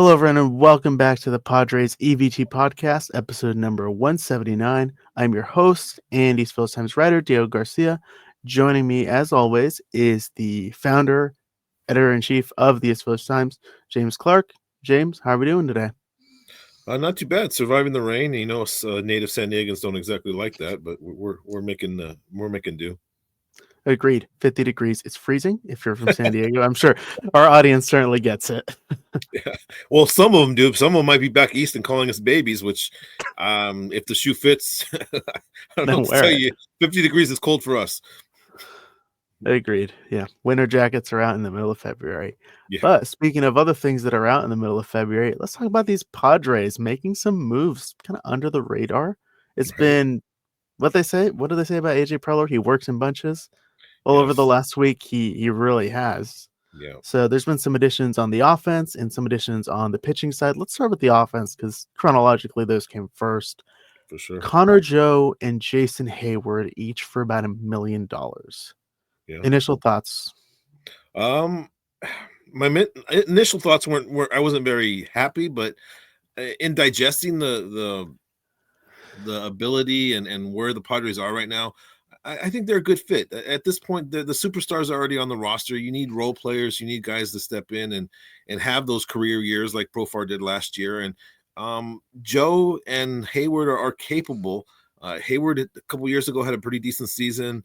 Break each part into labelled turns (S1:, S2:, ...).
S1: Hello, everyone, and welcome back to the Padres EVT Podcast, episode number 179. I'm your host and East Phillies Times writer, Diego Garcia. Joining me, as always, is the founder, editor-in-chief of the East Phillies Times, James Clark. James, how are we doing today?
S2: Not too bad. Surviving the rain. You know, us native San Diegans don't exactly like that, but we're making do.
S1: Agreed. 50 degrees. It's freezing if you're from San Diego. I'm sure our audience certainly gets it.
S2: Yeah. Well, some of them do. Some of them might be back east and calling us babies, which, if the shoe fits, I don't know what to tell you. 50 degrees is cold for us.
S1: Agreed. Yeah. Winter jackets are out in the middle of February.
S2: Yeah.
S1: But speaking of other things that are out in the middle of February, let's talk about these Padres making some moves kind of under the radar. It's been what they say. What do they say about AJ Preller? He works in bunches. Well, over the last week, he really has.
S2: Yeah.
S1: So there's been some additions on the offense and some additions on the pitching side. Let's start with the offense because chronologically those came first.
S2: For sure.
S1: Connor Joe and Jason Heyward each for about $1 million.
S2: Yeah.
S1: Initial thoughts?
S2: My initial thoughts weren't. I wasn't very happy, but in digesting the ability and where the Padres are right now, I think they're a good fit. At this point, the superstars are already on the roster. You need role players. You need guys to step in and have those career years like Profar did last year. And Joe and Heyward are capable. Heyward a couple years ago had a pretty decent season.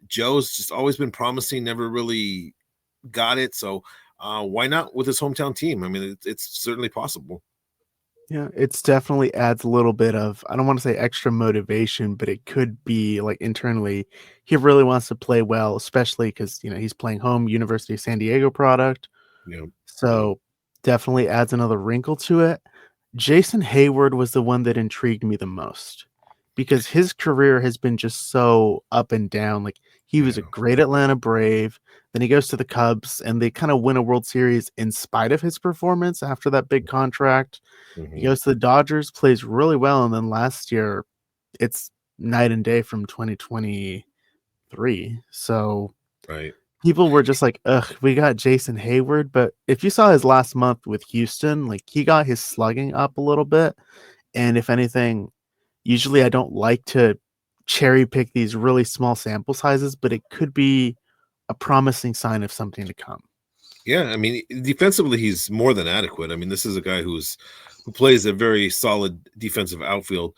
S2: Joe's just always been promising, never really got it. So why not with his hometown team? I mean, it's certainly possible.
S1: Yeah, it's definitely adds a little bit of, I don't want to say extra motivation, but it could be like internally, he really wants to play well, especially because, he's playing home University of San Diego product.
S2: Yeah.
S1: So definitely adds another wrinkle to it. Jason Heyward was the one that intrigued me the most because his career has been just so up and down. Like he was a great Atlanta Brave. Then he goes to the Cubs and they kind of win a World Series in spite of his performance after that big contract. He goes to the Dodgers, plays really well. And then last year it's night and day from 2023. So people were just like, ugh, we got Jason Heyward. But if you saw his last month with Houston, like he got his slugging up a little bit. And if anything, usually I don't like to cherry pick these really small sample sizes, but it could be a promising sign of something to come.
S2: Yeah, I mean, defensively, he's more than adequate. I mean, this is a guy who plays a very solid defensive outfield.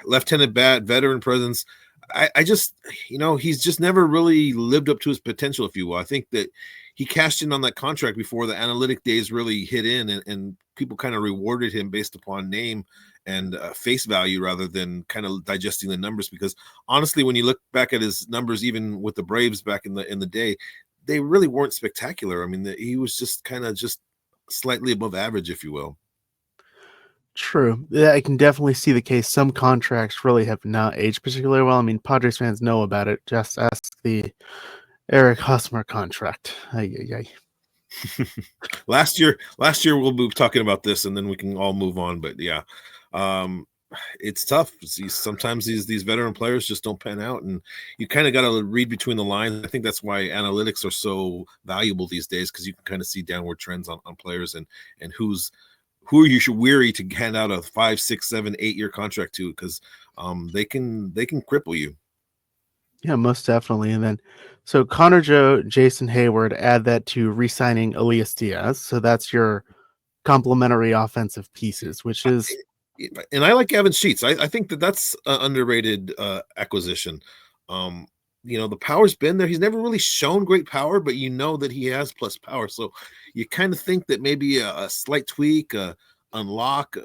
S2: Left-handed bat, veteran presence. I just, he's just never really lived up to his potential, if you will. I think that he cashed in on that contract before the analytic days really hit in, and people kind of rewarded him based upon name and face value rather than kind of digesting the numbers. Because honestly, when you look back at his numbers, even with the Braves back in the day, they really weren't spectacular. I mean, he was just kind of just slightly above average, if you will.
S1: True. Yeah, I can definitely see the case. Some contracts really have not aged particularly well. I mean, Padres fans know about it. Just ask the Eric Hosmer contract.
S2: Last year we'll be talking about this, and then we can all move on. But yeah, it's tough. Sometimes these veteran players just don't pan out, and you kind of got to read between the lines. I think that's why analytics are so valuable these days, because you can kind of see downward trends on players and who you should weary to hand out a 5, 6, 7, 8 year contract to, because they can cripple you.
S1: Yeah, most definitely. And then, so Connor Joe, Jason Heyward, add that to re-signing Elias Diaz. So that's your complementary offensive pieces, which is.
S2: And I like Gavin Sheets. I think that's an underrated acquisition. The power's been there. He's never really shown great power, but that he has plus power. So you kind of think that maybe a slight tweak, unlock,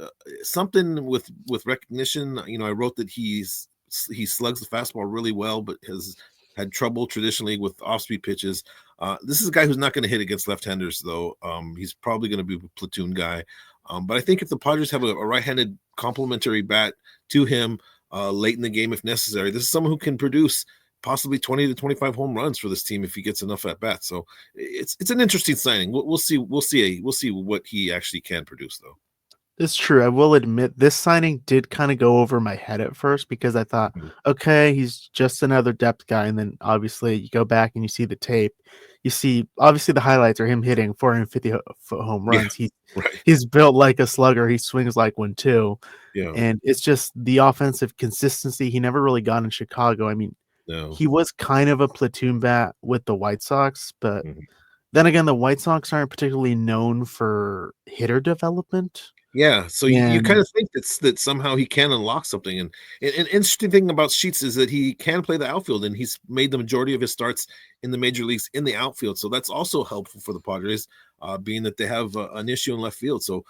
S2: something with recognition. I wrote that he slugs the fastball really well, but has had trouble traditionally with off-speed pitches. This is a guy who's not going to hit against left-handers, though. He's probably going to be a platoon guy. But I think if the Padres have a right-handed complementary bat to him late in the game, if necessary, this is someone who can produce possibly 20 to 25 home runs for this team if he gets enough at bats. So it's an interesting signing. We'll see what he actually can produce, though.
S1: It's true. I will admit this signing did kind of go over my head at first because I thought,
S2: Mhm.
S1: okay, he's just another depth guy. And then obviously you go back and you see the tape. You see, obviously the highlights are him hitting 450-foot home
S2: Yeah,
S1: runs.
S2: right.
S1: He's built like a slugger. He swings like one too.
S2: Yeah,
S1: And it's just the offensive consistency. He never really got in Chicago. I mean,
S2: no.
S1: he was kind of a platoon bat with the White Sox, but
S2: Mhm.
S1: then again, the White Sox aren't particularly known for hitter development.
S2: Yeah, so you kind
S1: And
S2: of think that somehow he can unlock something, and interesting thing about Sheets is that he can play the outfield, and he's made the majority of his starts in the major leagues in the outfield. So that's also helpful for the Padres, being that they have an issue in left field. So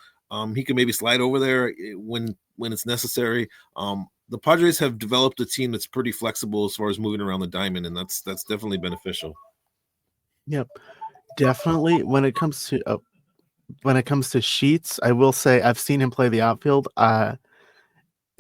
S2: he can maybe slide over there when it's necessary. The Padres have developed a team that's pretty flexible as far as moving around the diamond, and that's definitely beneficial.
S1: yep, definitely when it comes to Sheets, I will say I've seen him play the outfield. I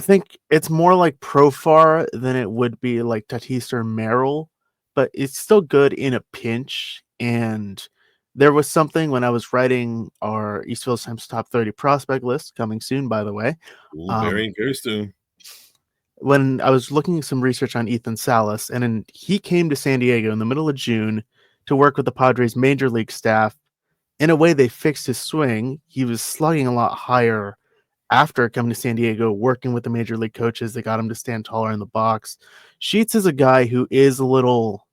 S1: think it's more like Profar than it would be like Tatis or Merrill, but it's still good in a pinch. And there was something when I was writing our East Village Times top 30 prospect list, coming soon, by the way.
S2: Ooh,
S1: Um,
S2: very soon.
S1: when I was looking some research on Ethan Salas, and then he came to San Diego in the middle of June to work with the Padres major league staff. In a way, they fixed his swing. He was slugging a lot higher after coming to San Diego, working with the major league coaches. They got him to stand taller in the box. Sheets is a guy who is a little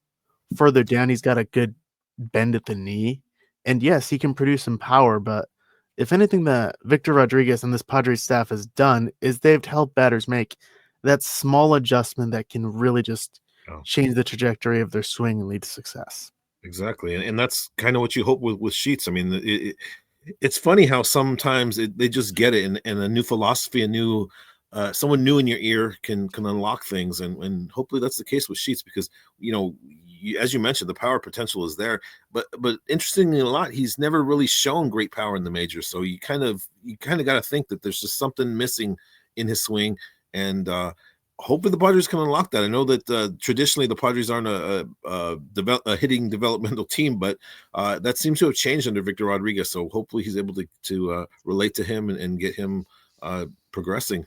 S1: further down. He's got a good bend at the knee. And yes, he can produce some power, but if anything that Victor Rodriguez and this Padres staff has done is they've helped batters make that small adjustment that can really just
S2: Oh.
S1: change the trajectory of their swing and lead to success.
S2: Exactly, and that's kind of what you hope with Sheets. I mean, it's funny how sometimes they just get it, and a new philosophy, a new someone new in your ear can unlock things, and hopefully that's the case with Sheets because as you mentioned, the power potential is there, but interestingly a lot, he's never really shown great power in the majors. So you kind of got to think that there's just something missing in his swing, and hopefully the Padres can unlock that. I know that traditionally the Padres aren't a hitting developmental team, but that seems to have changed under Victor Rodriguez. So hopefully he's able to relate to him and get him progressing.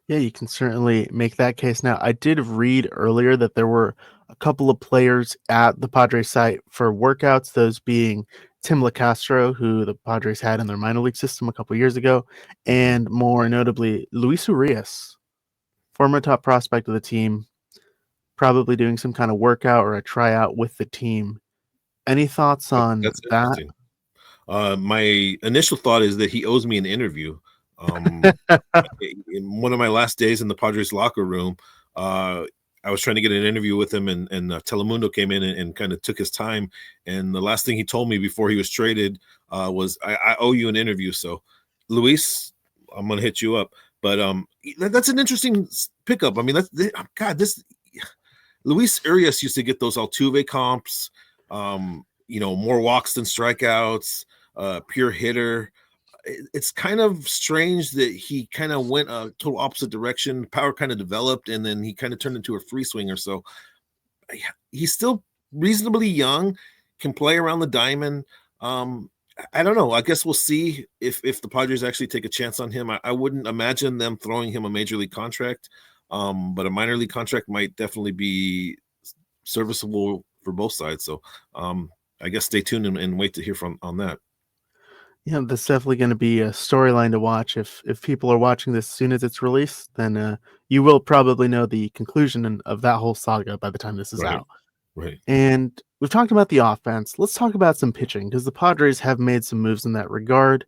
S1: Yeah, you can certainly make that case. Now, I did read earlier that there were a couple of players at the Padres site for workouts, those being Tim LaCastro, who the Padres had in their minor league system a couple years ago,
S2: Mhm.
S1: and more notably, Luis Urias, former top prospect of the team, probably doing some kind of workout or a tryout with the team. Any thoughts on
S2: That's
S1: that?
S2: interesting. My initial thought is that he owes me an interview. Um, in one of my last days in the Padres locker room, uh, I was trying to get an interview with him, and Telemundo came in and kind of took his time. And the last thing he told me before he was traded was, I owe you an interview. So, Luis, I'm gonna hit you up. But that's an interesting pickup. I mean, God, this Luis Urias used to get those Altuve comps. More walks than strikeouts. Pure hitter. It's kind of strange that he kind of went a total opposite direction. Power kind of developed, and then he kind of turned into a free swinger. So he's still reasonably young, can play around the diamond. I don't know. I guess we'll see if the Padres actually take a chance on him. I wouldn't imagine them throwing him a major league contract, but a minor league contract might definitely be serviceable for both sides. So I guess stay tuned and wait to hear from on that.
S1: Yeah, that's definitely going to be a storyline to watch. If people are watching this as soon as it's released, then you will probably know the conclusion of that whole saga by the time this is
S2: Right.
S1: out.
S2: Right.
S1: And we've talked about the offense. Let's talk about some pitching because the Padres have made some moves in that regard.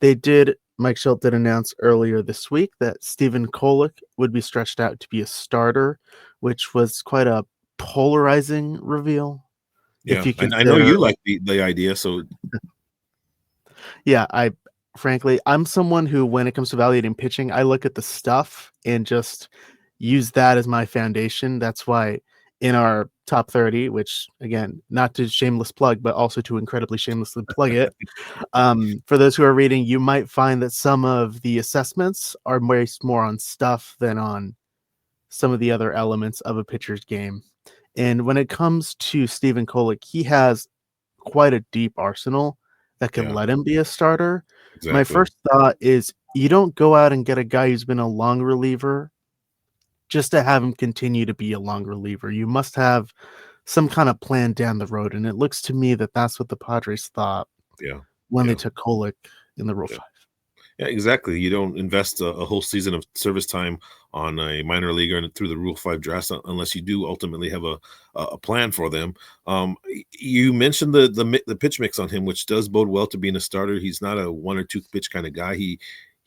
S1: Mike Schilt did announce earlier this week that Stephen Kolek would be stretched out to be a starter, which was quite a polarizing reveal. If
S2: Yeah.
S1: you
S2: I know
S1: consider,
S2: you
S1: like,
S2: like the idea. So
S1: yeah, I'm someone who, when it comes to evaluating pitching, I look at the stuff and just use that as my foundation. That's why in our top 30, which again, not to shameless plug, but also to incredibly shamelessly plug it, for those who are reading, you might find that some of the assessments are based more on stuff than on some of the other elements of a pitcher's game. And when it comes to Stephen Kolek, he has quite a deep arsenal that can
S2: yeah,
S1: let him be a starter. My
S2: exactly.
S1: first thought is you don't go out and get a guy who's been a long reliever just to have him continue to be a long reliever. You must have some kind of plan down the road, and it looks to me that that's what the Padres thought
S2: Yeah.
S1: when they
S2: Yeah.
S1: took Kolek in the Rule
S2: Yeah.
S1: 5.
S2: Yeah, exactly. You don't invest a whole season of service time on a minor leaguer and through the Rule 5 draft unless you do ultimately have a plan for them. You mentioned the pitch mix on him, which does bode well to being a starter. He's not a one or two pitch kind of guy.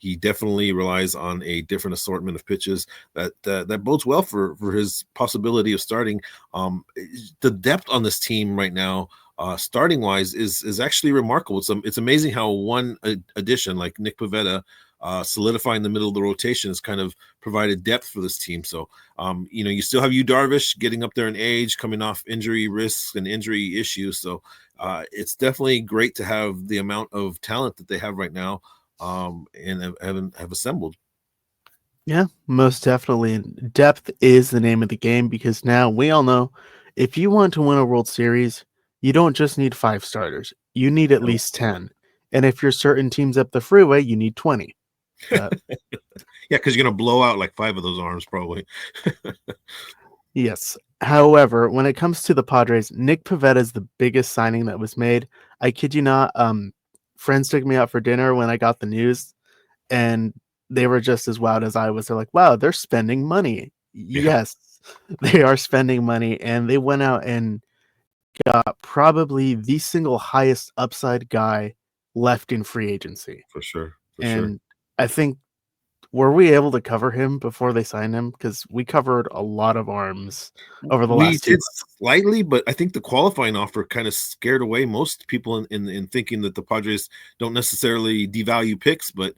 S2: He definitely relies on a different assortment of pitches that bodes well for his possibility of starting. The depth on this team right now, starting wise, is actually remarkable. It's amazing how one addition like Nick Pivetta, solidifying the middle of the rotation, has kind of provided depth for this team. So you still have Darvish getting up there in age, coming off injury risks and injury issues. So it's definitely great to have the amount of talent that they have right now, and have assembled.
S1: Yeah, most definitely. And depth is the name of the game, because now we all know if you want to win a World Series, you don't just need 5 starters. You need at
S2: No.
S1: least 10. And if you're certain teams up the freeway, you need 20.
S2: Yeah, because you're going to blow out like 5 of those arms probably.
S1: Yes. However, when it comes to the Padres, Nick Pivetta is the biggest signing that was made. I kid you not. Friends took me out for dinner when I got the news, and they were just as wowed as I was. They're like, wow, they're spending money.
S2: Yeah,
S1: Yes, they are spending money, and they went out and got probably the single highest upside guy left in free agency.
S2: for sure.
S1: And I think, were we able to cover him before they signed him? Because we covered a lot of arms over the
S2: We
S1: last 2
S2: did
S1: months.
S2: slightly, but I think the qualifying offer kind of scared away most people in thinking that the Padres don't necessarily devalue picks, but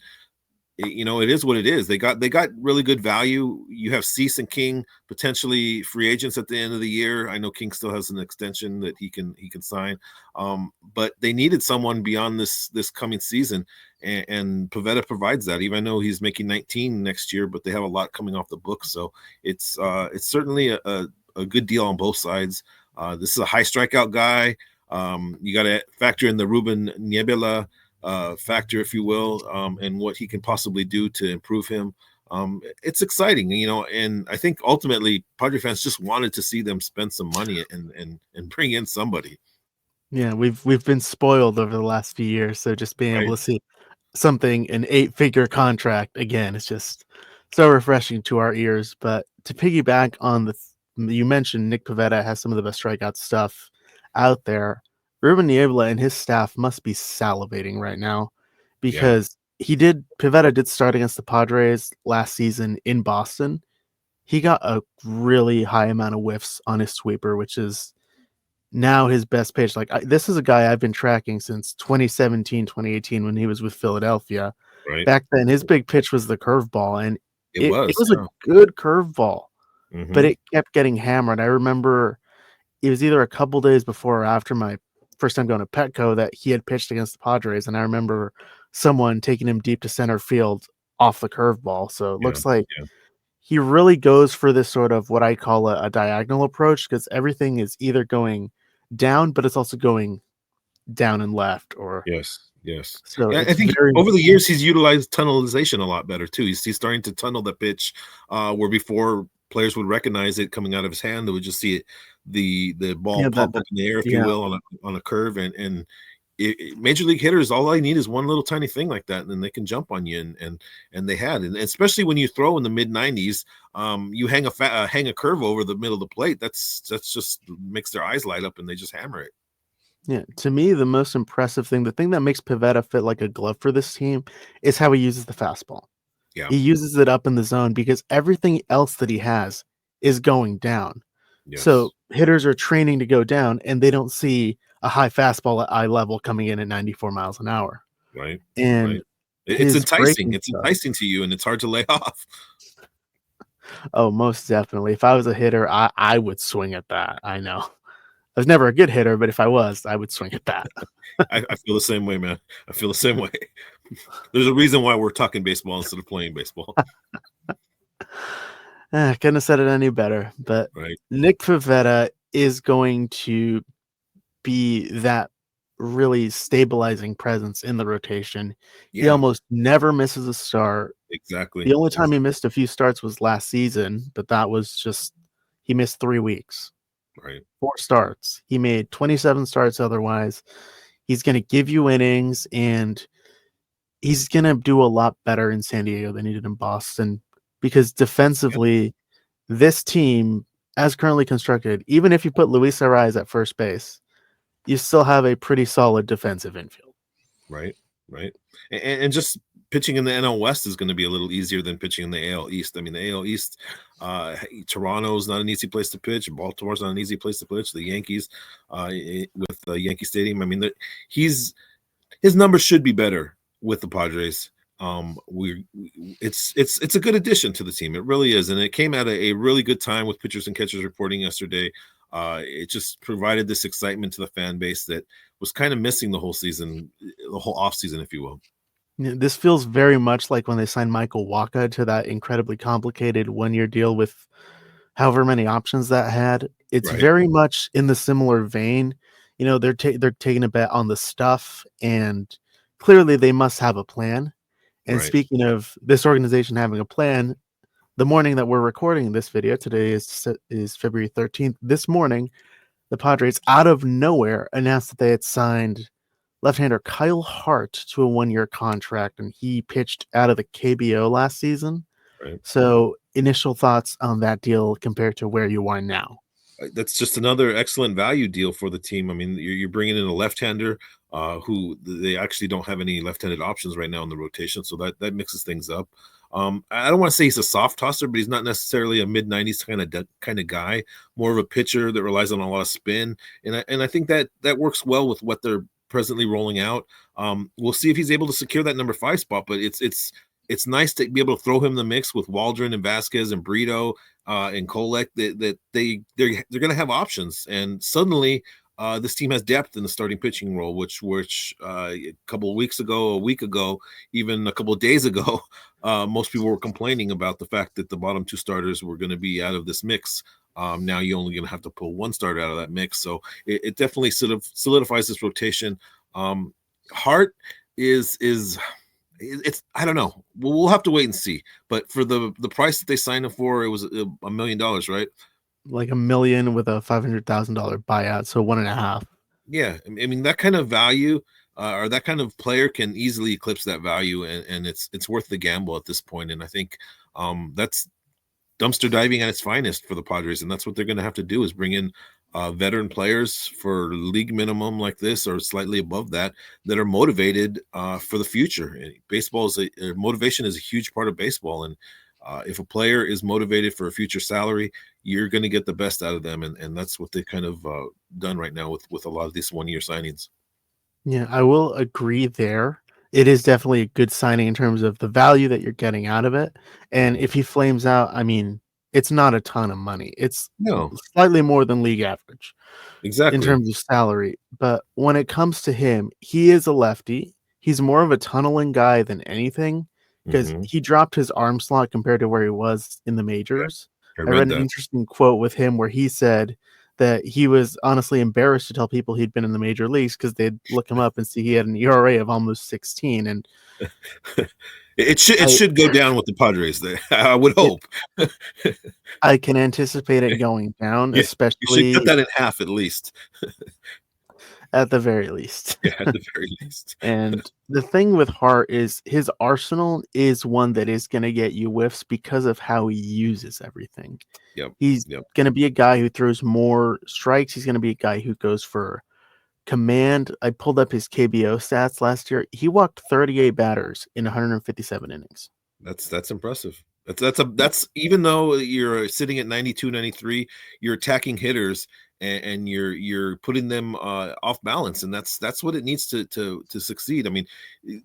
S2: it is what it is. They got really good value. You have Cease and King potentially free agents at the end of the year. I know King still has an extension that he can sign, but they needed someone beyond this coming season, and Pivetta provides that. Even though he's making 19 next year, but they have a lot coming off the books, so it's certainly a good deal on both sides. This is a high strikeout guy. You got to factor in the Ruben Niebla factor, if you will, and what he can possibly do to improve him. It's exciting, and I think ultimately Padre fans just wanted to see them spend some money and bring in somebody.
S1: Yeah, we've been spoiled over the last few years, so just being
S2: Right?
S1: able to see something, an 8-figure contract again, is just so refreshing to our ears. But to piggyback on you mentioned Nick Pivetta has some of the best strikeout stuff out there. Ruben Niebla and his staff must be salivating right now,
S2: Yeah.
S1: because Pivetta did start against the Padres last season in Boston. He got a really high amount of whiffs on his sweeper, which is now his best pitch. This is a guy I've been tracking since 2017, 2018 when he was with Philadelphia.
S2: Right.
S1: Back then, his big pitch was the curveball, and
S2: It
S1: it
S2: was.
S1: was a
S2: Yeah.
S1: good curveball, but
S2: Mm-hmm.
S1: it kept getting hammered. I remember it was either a couple days before or after my first time going to Petco that he had pitched against the Padres, and I remember someone taking him deep to center field off the curveball. So it
S2: Yeah.
S1: looks like
S2: Yeah.
S1: he really goes for this sort of what I call a diagonal approach, because everything is either going down, but it's also going down and left, or
S2: Yes. Yes.
S1: so
S2: Yeah, I
S1: it's
S2: think
S1: very,
S2: over the years he's utilized tunnelization a lot better too. He's starting to tunnel the pitch, where before players would recognize it coming out of his hand. They would just see it, the ball
S1: yeah,
S2: pop up in the air, if you
S1: yeah,
S2: will, on a curve. And major league hitters, all I need is one little tiny thing like that, and then they can jump on you. And they had, and especially when you throw in the mid 90s, you hang a curve over the middle of the plate. That's just makes their eyes light up, and they just hammer it.
S1: yeah. To me, the most impressive thing, the thing that makes Pivetta fit like a glove for this team, is how he uses the fastball.
S2: Yeah.
S1: He uses it up in the zone because everything else that he has is going down.
S2: Yes.
S1: So hitters are training to go down, and they don't see a high fastball at eye level coming in at 94 miles an hour.
S2: Right.
S1: And
S2: Right. It's
S1: his
S2: enticing.
S1: breaking
S2: It's
S1: stuff,
S2: enticing to you, and it's hard to lay off.
S1: oh, most definitely. If I was a hitter, I would swing at that. I know. I was never a good hitter, but if I was, I would swing at that.
S2: I feel the same way, man. I feel the same way. There's a reason why we're talking baseball instead of playing baseball.
S1: Couldn't have said it any better. But
S2: Right.
S1: Nick Pivetta is going to be that really stabilizing presence in the rotation. He
S2: Yeah,
S1: almost never misses a start.
S2: exactly.
S1: The only time he missed a few starts was last season, but that was just he missed 3 weeks,
S2: Right.
S1: 4 starts. He made 27 starts otherwise. He's gonna give you innings, and he's gonna do a lot better in San Diego than he did in Boston because
S2: Yeah.
S1: defensively, this team, as currently constructed, even if you put Luis Arraez at first base, you still have a pretty solid defensive infield.
S2: Right. Right. And just pitching in the NL West is going to be a little easier than pitching in the AL East. I mean, the AL East, Toronto's not an easy place to pitch. Baltimore's not an easy place to pitch. The Yankees, with Yankee Stadium. I mean, his numbers should be better with the Padres. It's a good addition to the team. It really is, and it came at a really good time with pitchers and catchers reporting yesterday. It just provided this excitement to the fan base that was kind of missing the whole season, the whole off season, if you will.
S1: Yeah, this feels very much like when they signed Michael Wacha to that incredibly complicated one-year deal with however many options that had. It's
S2: Right,
S1: very much in the similar vein. You know, they're taking a bet on the stuff, and clearly they must have a plan. And
S2: right.
S1: speaking of this organization having a plan, the morning that we're recording this video, today is February 13th. This morning, the Padres out of nowhere announced that they had signed left-hander Kyle Hart to a one-year contract, and he pitched out of the KBO last season.
S2: Right.
S1: So, initial thoughts on that deal compared to where you are now?
S2: That's just another excellent value deal for the team. I mean, you're bringing in a left-hander who they actually don't have any left-handed options right now in the rotation, so that mixes things up. I don't want to say he's a soft tosser, but he's not necessarily a mid-90s kind of guy. More of a pitcher that relies on a lot of spin, and I think that works well with what they're presently rolling out. We'll see if he's able to secure that number 5 spot, but it's nice to be able to throw him in the mix with Waldron and Vasquez and Brito and Kolek. That they're going to have options, and suddenly this team has depth in the starting pitching role, which a couple of weeks ago, a week ago, even a couple of days ago, most people were complaining about the fact that the bottom 2 starters were going to be out of this mix. Now you're only going to have to pull 1 starter out of that mix, so it definitely sort of solidifies this rotation. Hart is it's I don't know. We'll have to wait and see. But for the price that they signed him for, it was $1 million, right?
S1: Like $1 million with a $500,000 buyout, so 1.5.
S2: Yeah, I mean that kind of value or that kind of player can easily eclipse that value, and it's worth the gamble at this point. And I think that's dumpster diving at its finest for the Padres, and that's what they're going to have to do is bring in veteran players for league minimum like this or slightly above that are motivated for the future. And baseball is motivation is a huge part of baseball, and if a player is motivated for a future salary, you're going to get the best out of them, and that's what they've kind of done right now with a lot of these 1-year signings.
S1: Yeah, I will agree there. It is definitely a good signing in terms of the value that you're getting out of it. And
S2: Mhm.
S1: if he flames out, I mean, it's not a ton of money. It's
S2: No,
S1: slightly more than league average in
S2: exactly.
S1: terms of salary. But when it comes to him, he is a lefty. He's more of a tunneling guy than anything because
S2: Hmm.
S1: he dropped his arm slot compared to where he was in the majors.
S2: I
S1: I
S2: read
S1: read an
S2: that.
S1: interesting quote with him where he said that he was honestly embarrassed to tell people he'd been in the major leagues because they'd look him up and see he had an ERA of almost 16. And
S2: It
S1: I,
S2: should go down with the Padres. There, I would
S1: it,
S2: hope.
S1: I can anticipate it going down,
S2: Yeah, you should cut
S1: especially
S2: that in half at least.
S1: at the very least.
S2: Yeah, at the very least.
S1: And the thing with Hart is his arsenal is one that is going to get you whiffs because of how he uses everything.
S2: Yep.
S1: He's
S2: Yep.
S1: going to be a guy who throws more strikes. He's going to be a guy who goes for command. I pulled up his KBO stats last year. He walked 38 batters in 157 innings.
S2: That's impressive. That's even though you're sitting at 92, 93, you're attacking hitters and you're putting them off balance, and that's what it needs to succeed. I mean,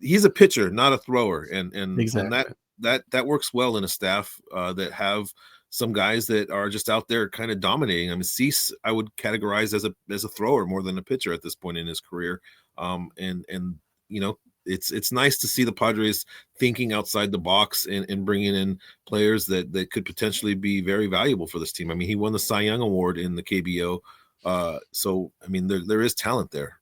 S2: he's a pitcher, not a thrower, and
S1: Exactly.
S2: that works well in a staff that have some guys that are just out there kind of dominating. I mean, Cease I would categorize as a thrower more than a pitcher at this point in his career. And you know, it's nice to see the Padres thinking outside the box and bringing in players that could potentially be very valuable for this team. I mean, he won the Cy Young Award in the KBO. So, I mean, there is talent there.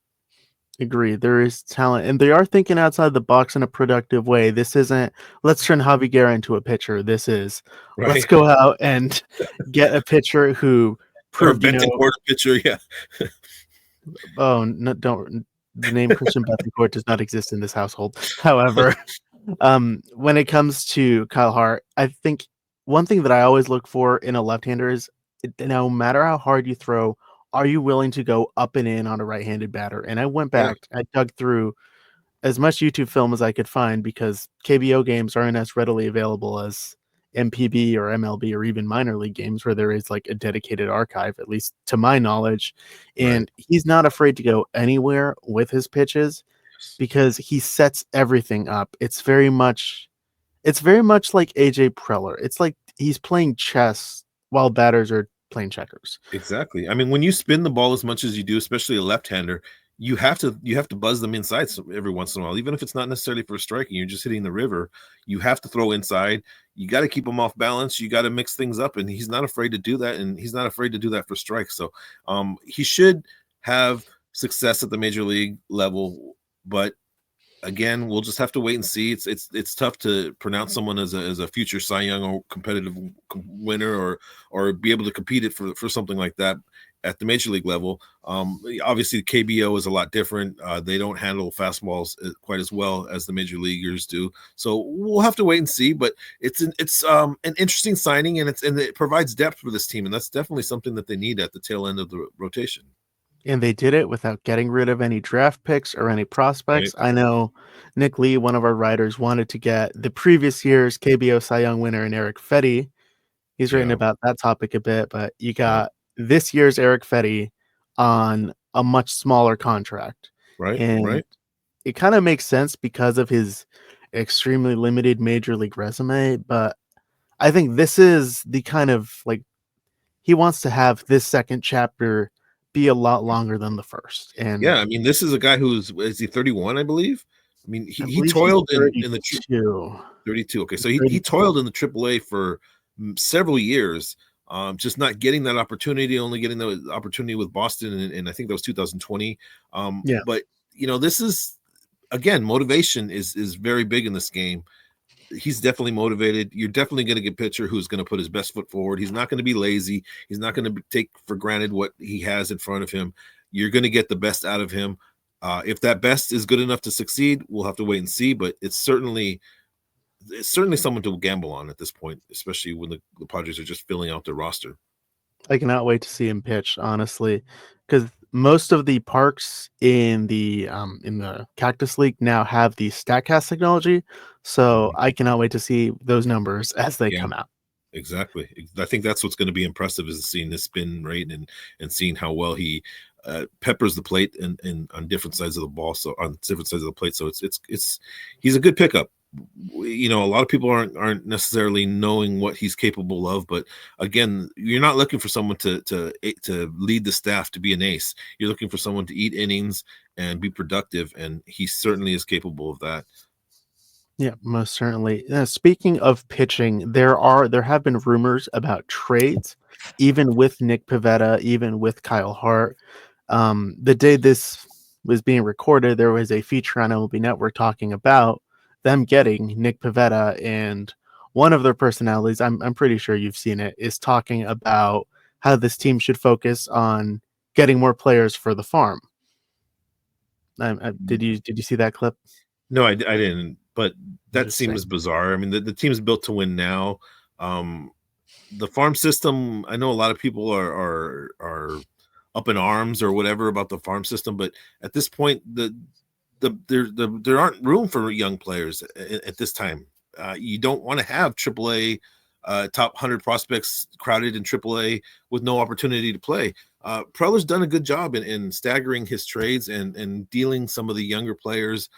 S1: Agree. There is talent, and they are thinking outside the box in a productive way. This isn't let's turn Javi Guerra into a pitcher. This is let's
S2: Right.
S1: go out and get a pitcher who
S2: Or
S1: proved,
S2: Benton pitcher. Yeah.
S1: oh, no, don't the name Christian Bethencourt does not exist in this household. However, when it comes to Kyle Hart, I think one thing that I always look for in a left-hander is no matter how hard you throw, are you willing to go up and in on a right-handed batter? And I went
S2: Yeah.
S1: back, I dug through as much YouTube film as I could find because KBO games aren't as readily available as MPB or MLB or even minor league games where there is like a dedicated archive, at least to my knowledge.
S2: Right.
S1: And he's not afraid to go anywhere with his pitches because he sets everything up. It's very much like AJ Preller. It's like he's playing chess while batters are playing checkers.
S2: Exactly. I mean, when you spin the ball as much as you do, especially a left-hander, you have to buzz them inside every once in a while, even if it's not necessarily for striking. You're just hitting the river. You have to throw inside. You got to keep them off balance. You got to mix things up, and he's not afraid to do that. And he's not afraid to do that for strikes. So, he should have success at the major league level, but again, we'll just have to wait and see. It's tough to pronounce someone as a future Cy Young or competitive winner or be able to compete it for something like that at the major league level. Obviously, KBO is a lot different. They don't handle fastballs quite as well as the major leaguers do. So we'll have to wait and see. But it's an interesting signing, and it provides depth for this team, and that's definitely something that they need at the tail end of the rotation.
S1: And they did it without getting rid of any draft picks or any
S2: Right?
S1: prospects. I know Nick Lee, one of our writers, wanted to get the previous year's KBO Cy Young winner and Eric Fetty. He's written
S2: Yeah.
S1: about that topic a bit, but you
S2: Yeah.
S1: got this year's Eric Fetty on a much smaller contract.
S2: Right.
S1: And
S2: Right.
S1: it kind of makes sense because of his extremely limited major league resume. But I think this is the kind of like he wants to have this second chapter be a lot longer than the first.
S2: Yeah,
S1: And
S2: I mean, this is a guy is he 31, I believe? I mean,
S1: I
S2: he
S1: believe he's
S2: toiled in the
S1: 32.
S2: 32. Okay, so
S1: He's
S2: he
S1: 32.
S2: toiled in the AAA for several years, just not getting that opportunity, only getting the opportunity with Boston, and I think that was 2020.
S1: Yeah.
S2: But this is again, motivation is very big in this game. He's definitely motivated. You're definitely going to get a pitcher who's going to put his best foot forward. He's not going to be lazy. He's not going to take for granted what he has in front of him. You're going to get the best out of him. If that best is good enough to succeed, we'll have to wait and see. But it's certainly someone to gamble on at this point, especially when the Padres are just filling out their roster.
S1: I cannot wait to see him pitch, honestly, because most of the parks in the Cactus League now have the Statcast technology, so I cannot wait to see those numbers as they
S2: Yeah.
S1: come out.
S2: Exactly. I think that's what's going to be impressive is seeing this spin rate and seeing how well he peppers the plate and on different sides of the ball. So on different sides of the plate. So he's a good pickup. A lot of people aren't necessarily knowing what he's capable of, but again, you're not looking for someone to lead the staff to be an ace. You're looking for someone to eat innings and be productive, and he certainly is capable of that.
S1: Yeah, most certainly. Speaking of pitching, there have been rumors about trades, even with Nick Pivetta, even with Kyle Hart. The day this was being recorded, there was a feature on MLB Network talking about them getting Nick Pivetta, and one of their personalities, I'm pretty sure you've seen it, is talking about how this team should focus on getting more players for the farm. Did you see that clip?
S2: No, I didn't. But that
S1: Interesting.
S2: seems bizarre. I mean, the team's built to win now. The farm system, I know a lot of people are up in arms or whatever about the farm system, but at this point, there aren't room for young players at this time. You don't want to have AAA top 100 prospects crowded in AAA with no opportunity to play. Preller's done a good job in staggering his trades and dealing some of the younger players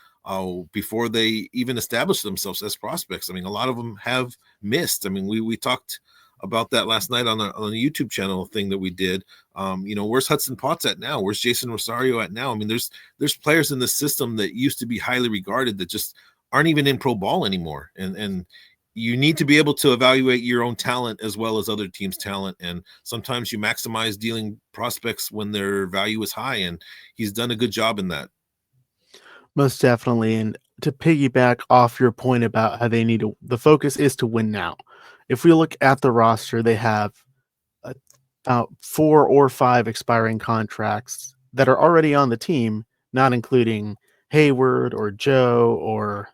S2: before they even establish themselves as prospects. I mean, a lot of them have missed. I mean, we talked about that last night on the YouTube channel thing that we did. Where's Hudson Potts at now? Where's Jason Rosario at now? I mean, there's players in the system that used to be highly regarded that just aren't even in pro ball anymore. And you need to be able to evaluate your own talent as well as other teams' talent. And sometimes you maximize dealing prospects when their value is high. And he's done a good job in that.
S1: Most definitely. And to piggyback off your point about how they need to, the focus is to win now. If we look at the roster, they have uh, about 4 or 5 expiring contracts that are already on the team, not including Heyward or Joe or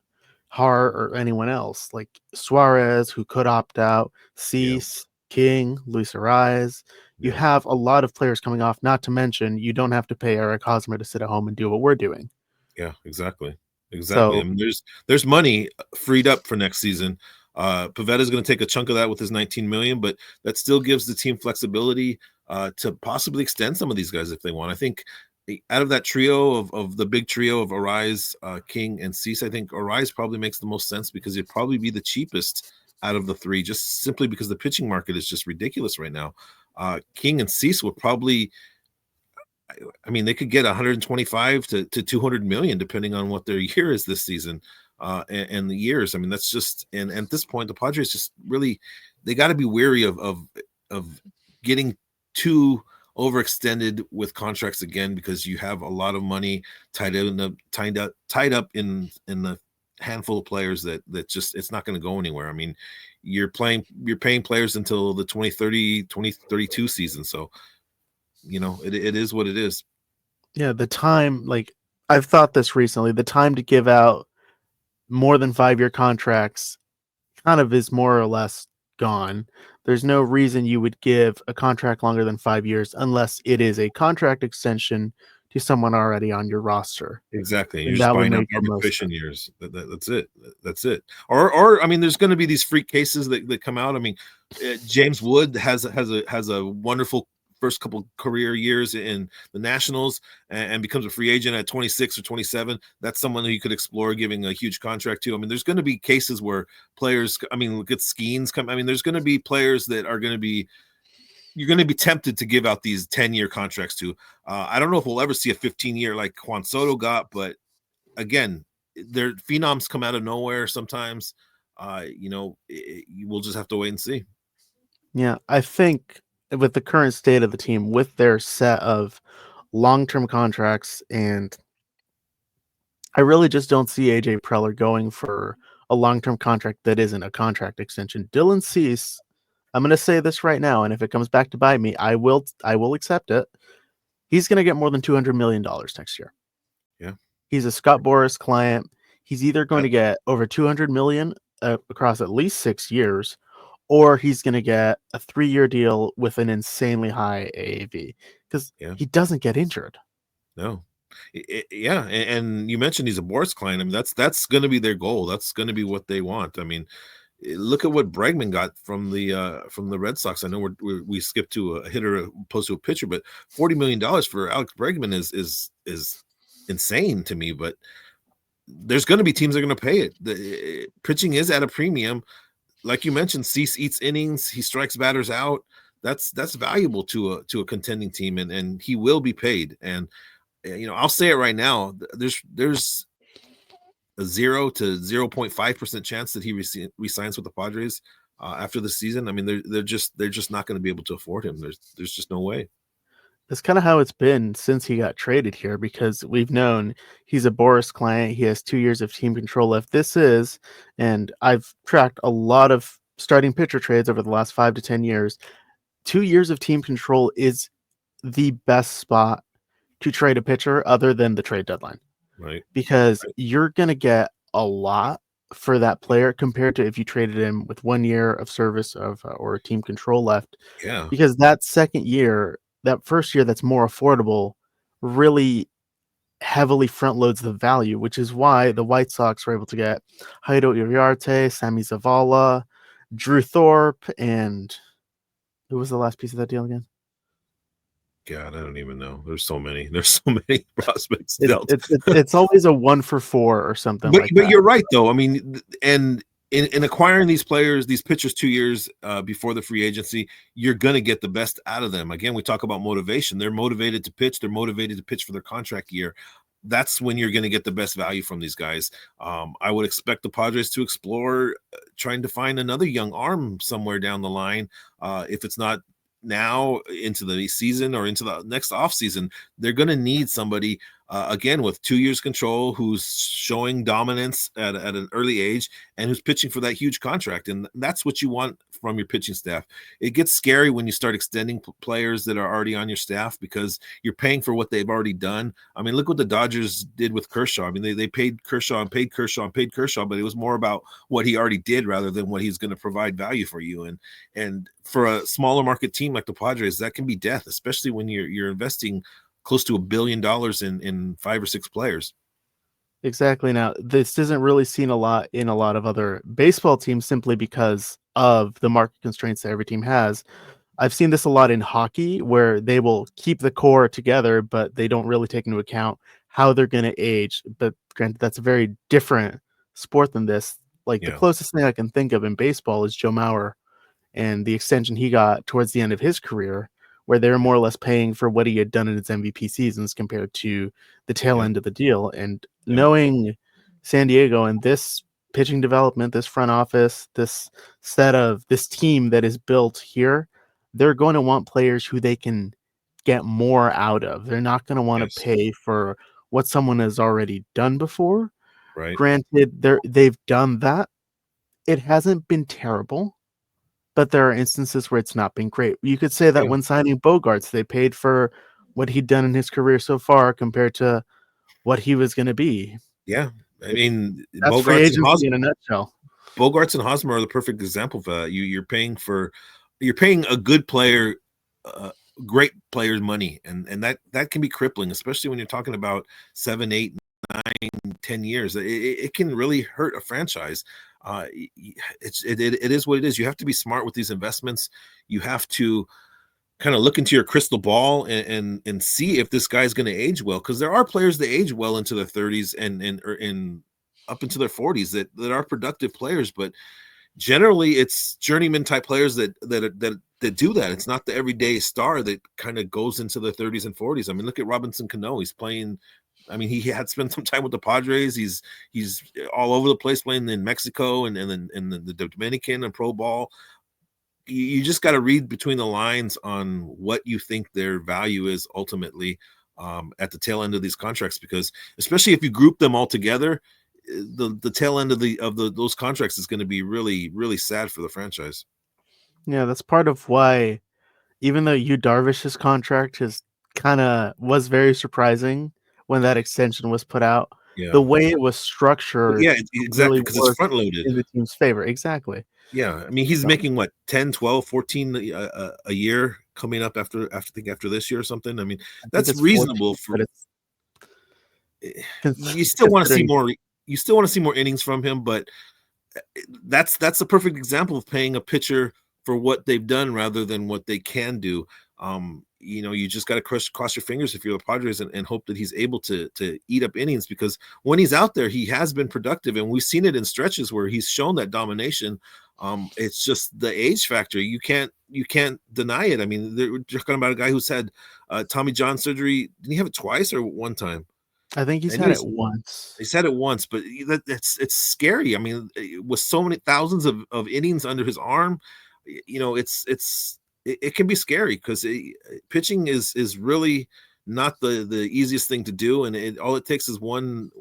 S1: Hart or anyone else, like Suarez, who could opt out,
S2: Yeah,
S1: Cease, King, Luis Ariz. You
S2: yeah,
S1: have a lot of players coming off, not to mention you don't have to pay Eric Hosmer to sit at home and do what we're doing.
S2: yeah, exactly, exactly. I
S1: So,
S2: mean, there's money freed up for next season. Pivetta is going to take a chunk of that with his 19 million, but that still gives the team flexibility to possibly extend some of these guys if they want. I think out of that trio of the big trio of Arise, King, and Cease, I think Arise probably makes the most sense because it'd probably be the cheapest out of the three, just simply because the pitching market is just ridiculous right now. King and Cease would probably, I mean, they could get 125 to 200 million depending on what their year is this season, and the years. I mean, that's just, and at this point, the Padres just really, they got to be wary of getting too overextended with contracts again, because you have a lot of money tied up in the handful of players that just, it's not going to go anywhere. I mean, you're paying players until the 2032 season, so it is what it is.
S1: yeah, the time, like, I've thought this recently, the time to give out more than 5-year contracts kind of is more or less gone. There's no reason you would give a contract longer than 5 years unless it is a contract extension to someone already on your roster.
S2: Exactly. You're
S1: And
S2: just
S1: that would
S2: buying out
S1: make the most
S2: arbitration
S1: sense.
S2: years. That's it. That's it. Or I mean, there's going to be these freak cases that come out. I mean, James Wood has a wonderful first couple career years in the Nationals and becomes a free agent at 26 or 27. That's someone who you could explore giving a huge contract to. I mean, there's going to be cases where players, I mean, look at Skeens come. I mean, there's going to be players that are going to be, you're going to be tempted to give out these 10-year contracts to. I don't know if we'll ever see a 15-year like Juan Soto got, but again, their phenoms come out of nowhere sometimes. We'll just have to wait and see.
S1: Yeah, I think with the current state of the team, with their set of long-term contracts, and I really just don't see AJ Preller going for a long-term contract that isn't a contract extension. Dylan Cease, I'm going to say this right now, and if it comes back to bite me, I will accept it. He's going to get more than $200 million next year.
S2: Yeah.
S1: He's a Scott Boras client. He's either going
S2: Yep.
S1: to get over 200 million across at least 6 years, or he's going to get a 3-year deal with an insanely high AAV because
S2: Yeah.
S1: he doesn't get injured.
S2: No. Yeah, and you mentioned he's a Boris client. I mean, that's going to be their goal. That's going to be what they want. I mean, look at what Bregman got from the Red Sox. I know we skipped to a hitter opposed to a pitcher, but $40 million for Alex Bregman is insane to me. But there's going to be teams that are going to pay it. The pitching is at a premium. Like you mentioned, Cease eats innings. He strikes batters out. That's valuable to a contending team, and he will be paid. And I'll say it right now. There's a 0 to 0.5% chance that he resigns with the Padres after the season. I mean, they're just not going to be able to afford him. There's just no way.
S1: That's kind of how it's been since he got traded here because we've known he's a Boris client. He has 2 years of team control left. And I've tracked a lot of starting pitcher trades over the last 5 to 10 years. 2 years of team control is the best spot to trade a pitcher other than the trade deadline
S2: Right.
S1: because
S2: Right.
S1: you're going to get a lot for that player compared to if you traded him with 1 year of service or team control left.
S2: Yeah.
S1: Because that second year, that first year that's more affordable, really heavily front loads the value, which is why the White Sox were able to get Heido Iriarte, Sammy Zavala, Drew Thorpe, and who was the last piece of that deal again?
S2: God, I don't even know. There's so many. There's so many prospects
S1: It's
S2: dealt.
S1: it's it's, it's always a 1 for 4 or something
S2: But
S1: like that.
S2: you're right though. I mean, and in acquiring these players, these pitchers 2 years before the free agency, you're going to get the best out of them. Again, we talk about motivation. They're motivated to pitch. They're motivated to pitch for their contract year. That's when you're going to get the best value from these guys. I would expect the Padres to explore trying to find another young arm somewhere down the line. If it's not now into the season or into the next off season, they're going to need somebody again with 2 years control, who's showing dominance at an early age, and who's pitching for that huge contract. And that's what you want from your pitching staff. It gets scary when you start extending players that are already on your staff because you're paying for what they've already done. I mean, look what the Dodgers did with Kershaw. I mean, they paid Kershaw and paid Kershaw and paid Kershaw, but it was more about what he already did rather than what he's going to provide value for you. And for a smaller market team like the Padres, that can be death, especially when you're investing close to $1 billion in 5 or 6 players.
S1: Exactly. Now, this isn't really seen a lot in a lot of other baseball teams simply because of the market constraints that every team has. I've seen this a lot in hockey where they will keep the core together, but they don't really take into account how they're going to age. But granted, that's a very different sport than this. Like the
S2: Yeah.
S1: closest thing I can think of in baseball is Joe Mauer and the extension he got towards the end of his career, where they were more or less paying for what he had done in his MVP seasons compared to the tail
S2: Yeah.
S1: end of the deal. And
S2: Yeah.
S1: knowing San Diego and this pitching development, this front office, this team that is built here, they're going to want players who they can get more out of. They're not going to want to
S2: Yes.
S1: pay for what someone has already done before.
S2: Right.
S1: Granted, they've done that. It hasn't been terrible, but there are instances where it's not been great. You could say that
S2: Yeah.
S1: when signing Bogarts, they paid for what he'd done in his career so far compared to what he was going to be.
S2: Yeah. I mean,
S1: That's free agency in a nutshell.
S2: Bogarts and Hosmer are the perfect example of that. You're paying a good player, great player's money, and that can be crippling, especially when you're talking about 7, 8, 9, 10 years. It can really hurt a franchise. It is what it is. You have to be smart with these investments. You have to kind of look into your crystal ball and see if this guy's going to age well, because there are players that age well into their 30s and up into their 40s that are productive players, but generally it's journeyman type players that do that. It's not the everyday star that kind of goes into the 30s and 40s. I mean, look at Robinson Cano. He's playing. I mean, he had spent some time with the Padres. He's all over the place, playing in Mexico and then in the Dominican and pro ball. You just got to read between the lines on what you think their value is ultimately at the tail end of these contracts, because especially if you group them all together, the tail end of those contracts is going to be really, really sad for the franchise.
S1: Yeah, that's part of why, even though Yu Darvish's contract was very surprising when that extension was put out.
S2: Yeah.
S1: The way it was structured,
S2: Yeah, exactly, because it's
S1: worked
S2: front loaded
S1: in the team's favor. Exactly.
S2: Yeah, I mean, he's making what, 10, 12, 14 a year coming up after this year or something. I mean, that's reasonable
S1: 14,
S2: you still want to see more. You still want to see more innings from him, but that's the perfect example of paying a pitcher for what they've done rather than what they can do. You just got to cross your fingers if you're the Padres and hope that he's able to eat up innings, because when he's out there, he has been productive, and we've seen it in stretches where he's shown that domination. It's just the age factor. You can't deny it. I mean, we're talking about a guy who's had Tommy John surgery. Didn't he have it twice or one time?
S1: I think he's had it once.
S2: He's had it once, but it's scary. I mean, with so many thousands of innings under his arm, it can be scary, because pitching is really not the easiest thing to do, and all it takes is one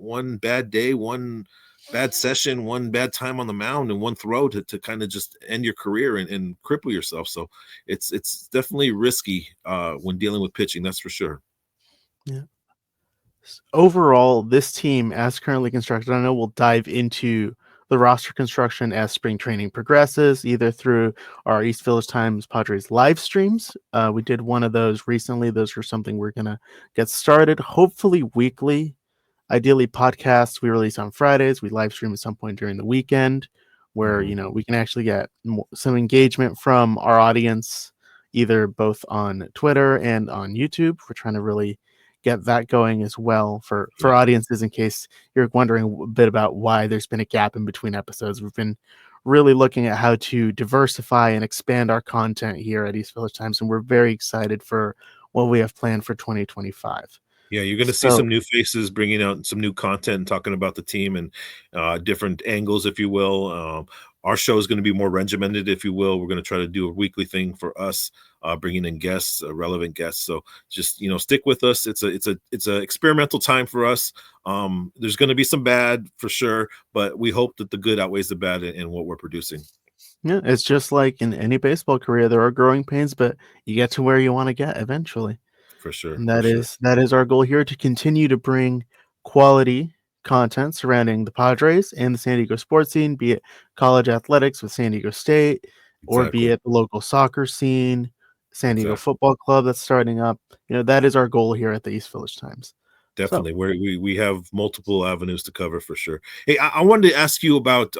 S2: bad day, one bad session, one bad time on the mound, and one throw to kind of just end your career and cripple yourself. So it's definitely risky when dealing with pitching, that's for sure.
S1: Yeah. Overall, this team, as currently constructed, I know we'll dive into the roster construction as spring training progresses, either through our East Village Times Padres live streams. We did one of those recently. Those are something we're going to get started, hopefully weekly. Ideally, podcasts we release on Fridays. We live stream at some point during the weekend where, we can actually get some engagement from our audience, either both on Twitter and on YouTube. We're trying to really get that going as well for audiences, in case you're wondering a bit about why there's been a gap in between episodes. We've been really looking at how to diversify and expand our content here at East Village Times, and we're very excited for what we have planned for 2025.
S2: Yeah, you're going to see
S1: So
S2: some new faces bringing out some new content and talking about the team and different angles, if you will. Our show is going to be more regimented, if you will. We're going to try to do a weekly thing for us, bringing in guests, relevant guests. So just stick with us. It's a experimental time for us. There's going to be some bad for sure, but we hope that the good outweighs the bad in what we're producing.
S1: yeah, it's just like in any baseball career, there are growing pains, but you get to where you want to get eventually.
S2: For sure,
S1: And
S2: for
S1: that
S2: sure.
S1: is that is our goal here, to continue to bring quality content surrounding the Padres and the San Diego sports scene, be it college athletics with San Diego State, or be
S2: Exactly,
S1: it the local soccer scene, San Diego
S2: exactly.
S1: football club that's starting up. That is our goal here at the East Village Times. So,
S2: Definitely. We have multiple avenues to cover for sure. Hey, I wanted to ask you about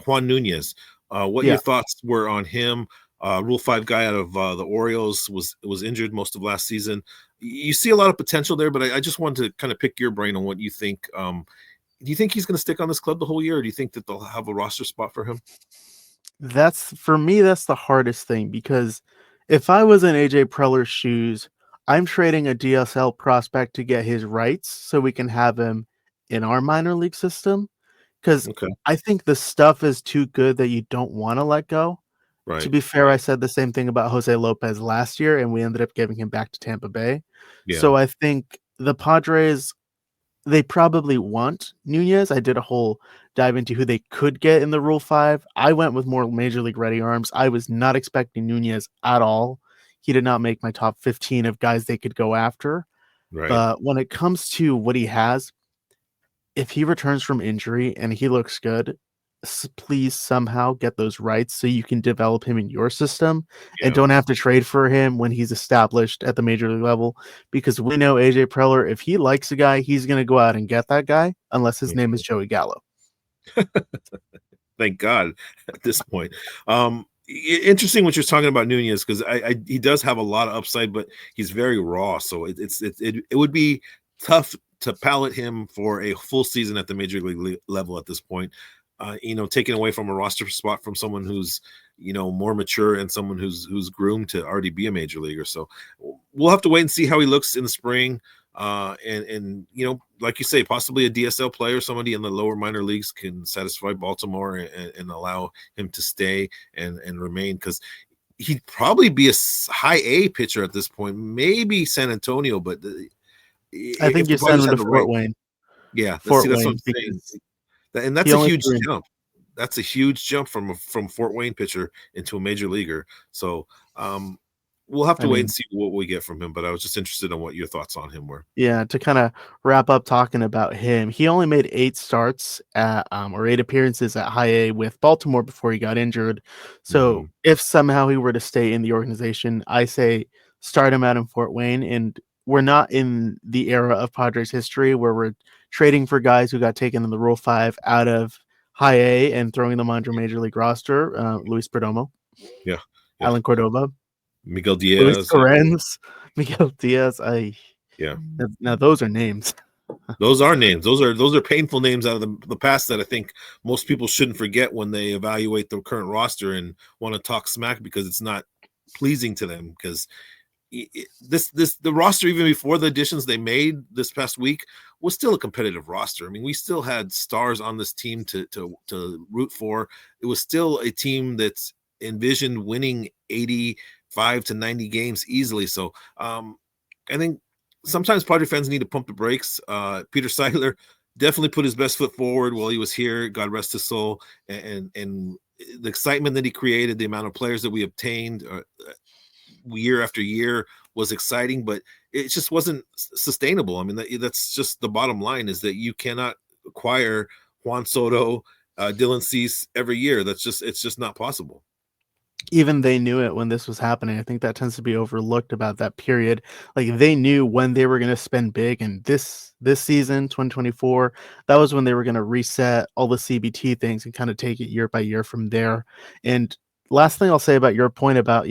S2: Juan Nunez. What your
S1: yeah.
S2: thoughts were on him? Rule 5 guy out of the Orioles was injured most of last season. You see a lot of potential there, but I just wanted to kind of pick your brain on what you think. Do you think he's going to stick on this club the whole year, or do you think that they'll have a roster spot for him?
S1: That's for me, that's the hardest thing, because if I was in AJ Preller's shoes, I'm trading a DSL prospect to get his rights so we can have him in our minor league system. Because
S2: Okay,
S1: I think the stuff is too good that you don't want to let go. To
S2: right.
S1: be fair, I said the same thing about Jose Lopez last year, and we ended up giving him back to Tampa Bay.
S2: Yeah,
S1: So I think the Padres, they probably want Nunez. I did a whole dive into who they could get in the Rule 5. I went with more major league ready arms. I was not expecting Nunez at all. He did not make my top 15 of guys they could go after.
S2: right.
S1: But when it comes to what he has, if he returns from injury and he looks good, please somehow get those rights so you can develop him in your system and
S2: Yeah,
S1: don't have to trade for him when he's established at the major league level. Because we know AJ Preller, if he likes a guy, he's going to go out and get that guy, unless his name is Joey Gallo.
S2: thank God at this point. Interesting what you're talking about Nunez, because he does have a lot of upside, but he's very raw. So it would be tough to pallet him for a full season at the major league level at this point. Taking away from a roster spot from someone who's more mature and someone who's groomed to already be a major leaguer. So we'll have to wait and see how he looks in the spring. And like you say, possibly a DSL player, somebody in the lower minor leagues can satisfy Baltimore and allow him to stay and remain, because he'd probably be a high A pitcher at this point, maybe San Antonio, but
S1: I think
S2: if
S1: you
S2: the
S1: send
S2: Padres
S1: him
S2: had
S1: to
S2: the
S1: Fort
S2: right,
S1: Wayne,
S2: yeah,
S1: Fort
S2: that's what I'm
S1: Wayne,
S2: saying.
S1: because
S2: And
S1: he
S2: that's a
S1: only
S2: huge
S1: threw in.
S2: jump. That's a huge jump from Fort Wayne pitcher into a major leaguer. So we'll have
S1: I
S2: to wait and
S1: mean,
S2: see what we get from him. But I was just interested in what your thoughts on him were.
S1: yeah, to kind of wrap up talking about him, he only made 8 starts at or 8 appearances at high A with Baltimore before he got injured. So
S2: Hmm.
S1: if somehow he were to stay in the organization, I say start him out in Fort Wayne. And we're not in the era of Padres history where we're trading for guys who got taken in the Rule 5 out of high A and throwing them onto major league roster. Luis Perdomo,
S2: Yeah, yeah.
S1: Alan Cordova,
S2: Miguel
S1: Luis
S2: Diaz. Yeah,
S1: Torrens, Miguel Diaz.
S2: yeah.
S1: Now those are names.
S2: Those are names. Those are painful names out of the past that I think most people shouldn't forget when they evaluate the current roster and want to talk smack, because it's not pleasing to them. Because the roster, even before the additions they made this past week, was still a competitive roster. I mean, we still had stars on this team to root for. It was still a team that's envisioned winning 85 to 90 games easily. So I think sometimes Padre fans need to pump the brakes. Peter Seidler definitely put his best foot forward while he was here. God rest his soul. And the excitement that he created, the amount of players that we obtained year after year was exciting, but it just wasn't sustainable. I mean, that's just the bottom line, is that you cannot acquire Juan Soto, Dylan Cease every year. It's just not possible.
S1: Even they knew it when this was happening. I think that tends to be overlooked about that period. Like, they knew when they were going to spend big, and this season 2024, that was when they were going to reset all the CBT things and kind of take it year by year from there. And last thing I'll say about your point about,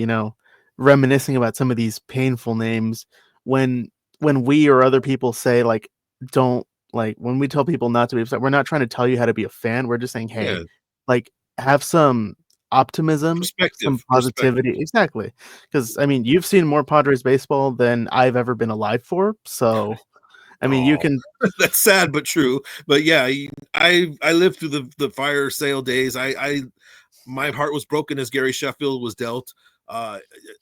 S1: reminiscing about some of these painful names, when we or other people say, like, don't, like, when we tell people not to be upset, we're not trying to tell you how to be a fan. We're just saying, hey,
S2: Yeah,
S1: like, have some optimism, some
S2: perspective.
S1: positivity. Exactly. Because I mean, you've seen more Padres baseball than I've ever been alive for. So I mean, you can.
S2: That's sad but true. But yeah, I lived through the fire sale days. My heart was broken as Gary Sheffield was dealt.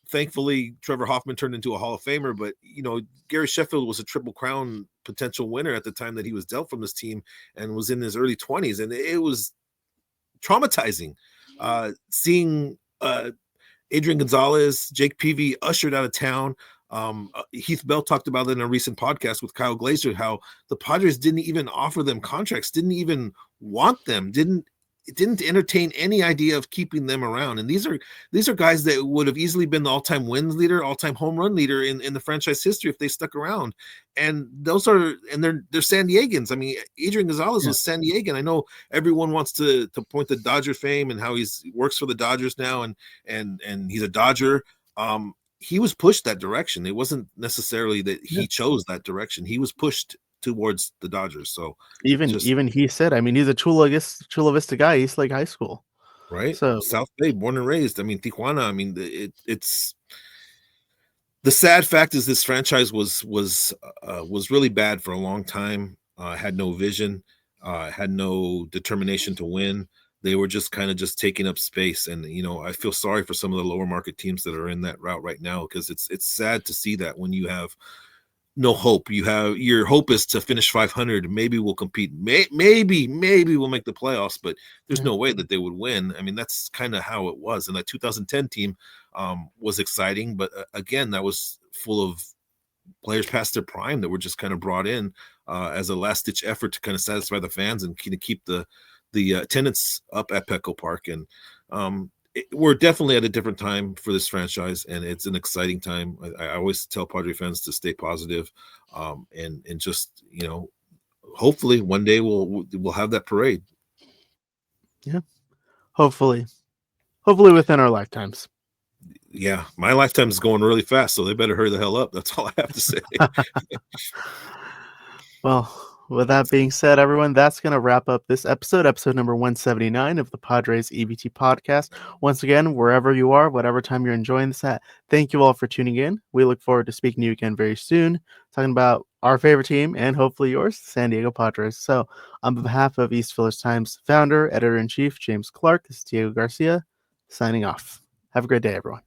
S2: Thankfully, Trevor Hoffman turned into a Hall of Famer, but Gary Sheffield was a Triple Crown potential winner at the time that he was dealt from this team and was in his early 20s, and it was traumatizing seeing Adrian Gonzalez, Jake Peavy ushered out of town. Heath Bell talked about it in a recent podcast with Kyle Glazer, how the Padres didn't even offer them contracts, didn't even want them, didn't entertain any idea of keeping them around. And these are guys that would have easily been the all-time wins leader, all-time home run leader in the franchise history if they stuck around. And they're San Diegans. I mean, Adrian Gonzalez was San Diegan. I know everyone wants to point to Dodger fame and how he works for the Dodgers now and he's a Dodger. He was pushed that direction. It wasn't necessarily that he chose that direction. He was pushed towards the Dodgers. So
S1: even he said, I mean, he's a Chula Vista guy, East Lake High School,
S2: right?
S1: So
S2: South Bay, born and raised. I mean, Tijuana. I mean, it's the sad fact is this franchise was really bad for a long time. Had no vision, had no determination to win. They were just kind of just taking up space, and I feel sorry for some of the lower market teams that are in that route right now, because it's sad to see that when you have no hope. Your hope is to finish 500. Maybe we'll compete. Maybe we'll make the playoffs, but there's no way that they would win. I mean, that's kind of how it was. And that 2010 team was exciting, but again, that was full of players past their prime that were just kind of brought in as a last ditch effort to kind of satisfy the fans and kind of keep the attendance up at Petco Park. And we're definitely at a different time for this franchise, and it's an exciting time. I always tell Padre fans to stay positive, and just hopefully one day we'll have that parade.
S1: Yeah, hopefully within our lifetimes.
S2: Yeah, my lifetime is going really fast, so they better hurry the hell up. That's all I have to say.
S1: Well, with that being said, everyone, that's going to wrap up this episode number 179 of the Padres EVT Podcast. Once again, wherever you are, whatever time you're enjoying this at, thank you all for tuning in. We look forward to speaking to you again very soon, talking about our favorite team and hopefully yours, the San Diego Padres. So, on behalf of East Village Times founder, editor-in-chief James Clark, this is Diego Garcia, signing off. Have a great day, everyone.